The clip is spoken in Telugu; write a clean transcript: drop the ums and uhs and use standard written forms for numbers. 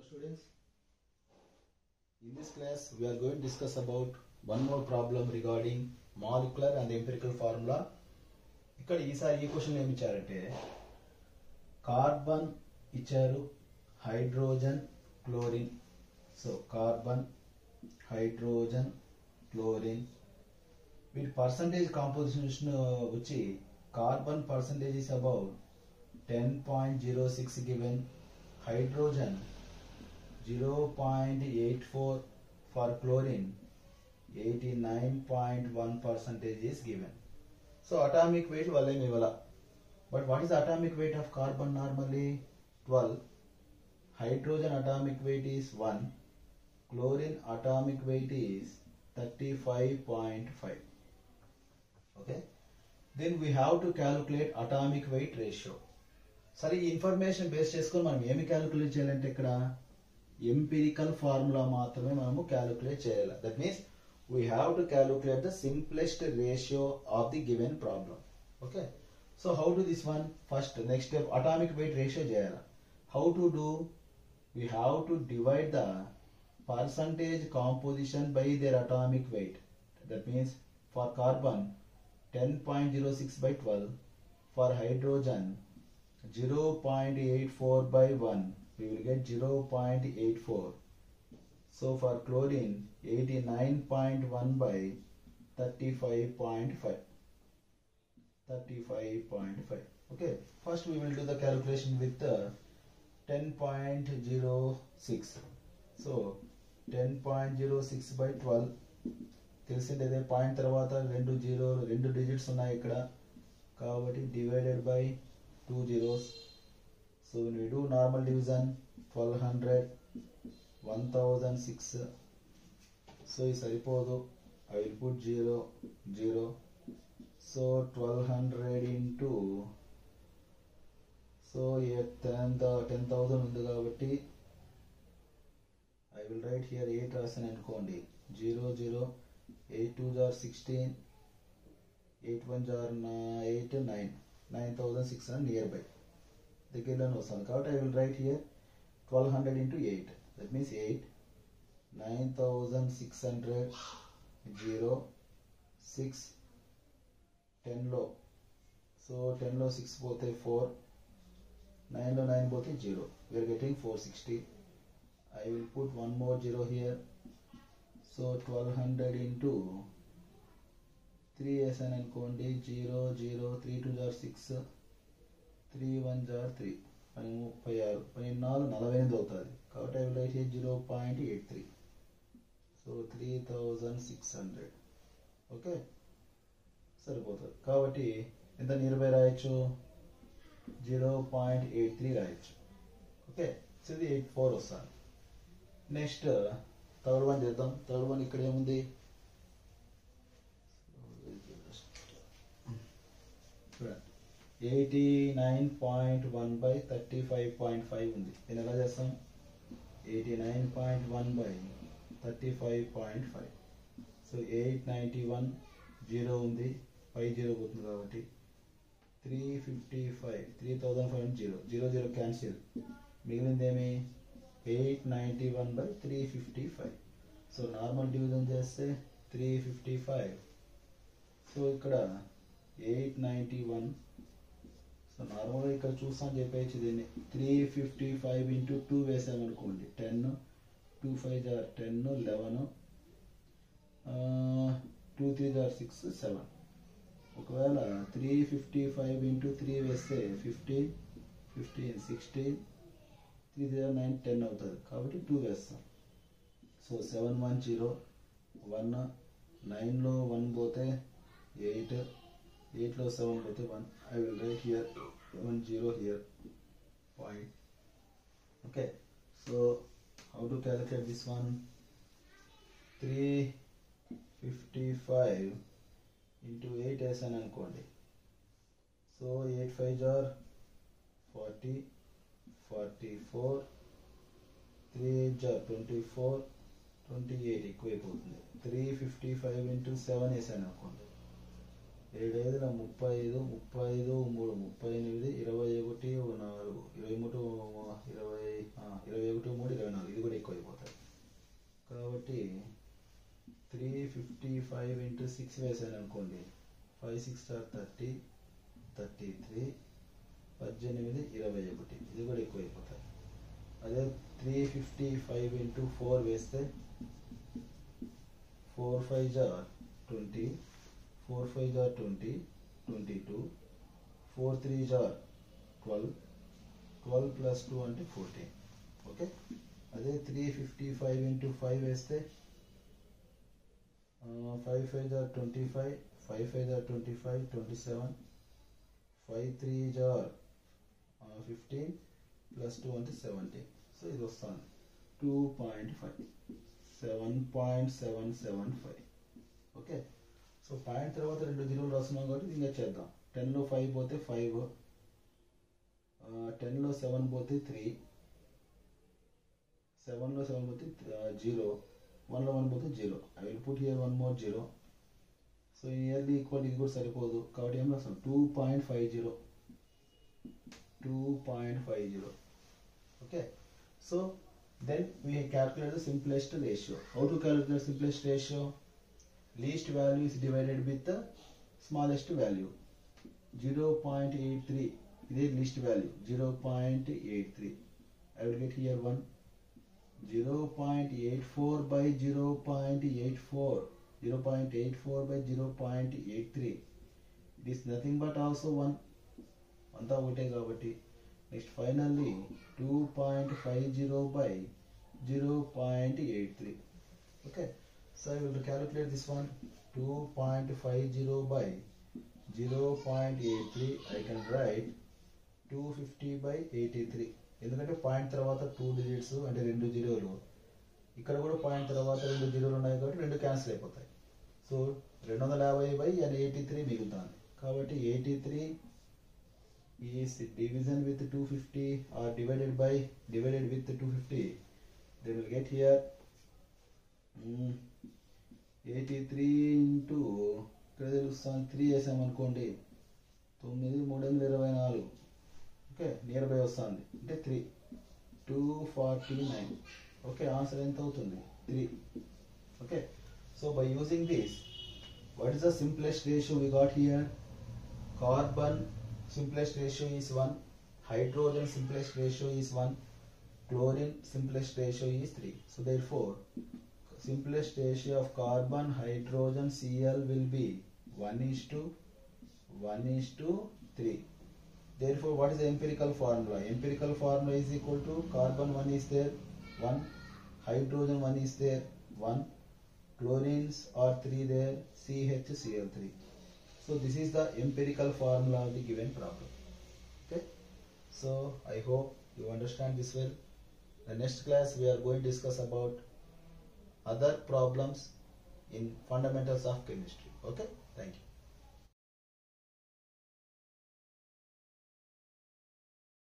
students, in this class we are going to discuss about one more problem regarding molecular and empirical formula. ఇక్కడ ఈసారి ఈ క్వశ్చన్ ఏమి ఇచ్చారంటే కార్బన్ ఇచ్చారు, hydrogen, chlorine. So carbon, hydrogen, chlorine వీటి పర్సంటేజ్ కాంపోజిషన్ వచ్చి carbon percentage is about 10.06 given, hydrogen 0.84, for chlorine 89.1% is given. So atomic weight valem ivala, but what is the atomic weight of carbon? Normally 12, hydrogen atomic weight is 1, chlorine atomic weight is 35.5. okay, then we have to calculate atomic weight ratio. సరే, ఈ ఇన్ఫర్మేషన్ బేస్ చేసుకొని మనం ఏమి క్యాలిక్యులేట్ చేయాలంటే ఇక్కడ ఎంపిరికల్ ఫార్ములా మాత్రమే మనము క్యాలిక్యులేట్ చేయాలి. That means we have to calculate the simplest ratio of the given problem. Okay, so how to this one? First next step atomic weight ratio చేయాలి. How to do? We have to divide the percentage composition by their atomic weight. That means for carbon 10.06 by 12, for hydrogen 0.84 by 1, we will get 0.84. So for chlorine 89.1 by 35.5. Okay, first we will do the calculation with the 10.06. so 10.06 by 12 తెలిసిందే. పాయింట్ తర్వాత రెండు డిజిట్స్ ఉన్నాయి ఇక్కడ కాబట్టి divided by 2 zeros. So when we do normal division 1200 1006, so ఇది సరిపోదు. I will put 0 0. So 1200 into, so 10,000 ఉంది కాబట్టి I will write here 8 రాసాను అనుకోండి. 0 0, 8 2s are 16, 8 1s are 8 9, 9,600 near by దగ్గరలోనే వస్తుంది కాబట్టి I will write here 1200 into 8. that means 8 9,600 0 6 10 లో, సో 10 లో 6 పోతే 4, 9 లో 9 పోతే 0. we are getting 460. I will put one more 0 here. So 1200 into 3 వేసాను అనుకోండి. 0 0, 3 2s are 6, 3 1s are 3, 36, 14 48 అవుతుంది కాబట్టి I will write here 0.83. So 3600. Okay, సరిపోతుంది కాబట్టి ఎంత నియర్బై రాయొచ్చు? 0.83 రాయొచ్చు. ఓకే, సో ఇది 84 వస్తుంది. నెక్స్ట్ థర్డ్ వన్ చేద్దాం. థర్డ్ వన్ ఇక్కడ ఏముంది? 89.1 by 35.5 ఉంది. దీన్ని ఎలా చేస్తాం? 89.1 by 35.5. సో 891 0 ఉంది, 5 0 పోతుంది కాబట్టి 355, 3500 0 0 క్యాన్సిల్. మిగిలిందేమి? 891 by 355. సో నార్మల్ డివిజన్ చేస్తే 355. సో ఇక్కడ 891. సో నార్మల్గా ఇక్కడ చూస్తాను చెప్పేసి దీన్ని 355 into 2 వేసామనుకోండి. 10 2 5s are 10, 11 2 3s are 6 7. ఒకవేళ 355 into 3 వేస్తే 15 15 16 3 3 9 10 అవుతుంది కాబట్టి 2 వేస్తాం. సో 710 1, 9 లో 1 పోతే 8, 8 లో 7 పోతే 1. I will write here 10 here point. okay, so how to calculate this one? 355 into 8 వేసాను అనుకోండి. So 8 5s are 40, 44, 3 8s are 24, 28 ఎక్కువైపోతుంది. 355 into 7 వేసాను అనుకోండి. 7 5 35, 35 3 38, 21 4, 23 21 3 24. 355 into 6 వేసాను అనుకోండి, 5 6 30, 33, 18, 21, ఇది కూడా ఎక్కువ అయిపోతాయి. అదే 355 into 4 వేస్తే 4 5 20, 4 5 20, 22, 4 3 12, 12 plus 2 అంటే 14. ఓకే, అదే 355 into 5 వేస్తే 5 5 25, 5 5 25, 27, 5 3 15 plus 2 అంటే 17. సో ఇది వస్తుంది 2.5, 7.775. ఓకే, సో పాయింట్ తర్వాత 2 జీరోలు రాస్తున్నాం కాబట్టి ఇంకా చేద్దాం. 10లో 5 పోతే 5, 10లో 7 పోతే 3, 7లో 7 పోతే 0, 1లో 1 పోతే 0. I will put here 1 more 0. So nearly equal, ఇది కూడా సరిపోదు కాబట్టి ఏం రాస్తాం 2.50. Okay, so then we calculate the simplest ratio. How to calculate the simplest ratio? Least value is divided with the smallest value. 0.83, this is least value, 0.83. I will get here 1. 0.84 by 0.84, 0.84 by 0.83. It is nothing but also 1. అంతా ఒకటే కాబట్టి next finally 2.50 by 0.83. Okay, so I will calculate this one. 2.50 by 0.83, I can write 250 by 83. ఎందుకంటే పాయింట్ తర్వాత 2 డిజిట్స్ అంటే 2 జీరోలు, ఇక్కడ కూడా పాయింట్ తర్వాత 2 జీరోలు ఉన్నాయి కాబట్టి 2 క్యాన్సిల్ అయిపోతాయి. సో 250 by 83 మిగులుతుంది. కాబట్టి 83 is division with 250 or divided with 250. They will get here 83 into ఇక్కడ తెలుస్తాను 3 వేసామనుకోండి 9 3 24. ఓకే, నియర్ బై వస్తుంది అంటే 3, 249. ఓకే, ఆన్సర్ ఎంత అవుతుంది 3. Okay, so by using this, what is the simplest ratio we got here? Carbon simplest ratio is 1, hydrogen simplest ratio is 1, chlorine simplest ratio is 3. So therefore simplest ratio of carbon, hydrogen, Cl will be 1:3. Therefore what is the empirical formula? Empirical formula is equal to carbon 1 is there 1, hydrogen 1 is there 1, chlorines are 3 there, CHCl3. So this is the empirical formula of the given problem. Okay, so I hope you understand this well. The next class we are going to discuss about other problems in fundamentals of chemistry. Okay, thank you.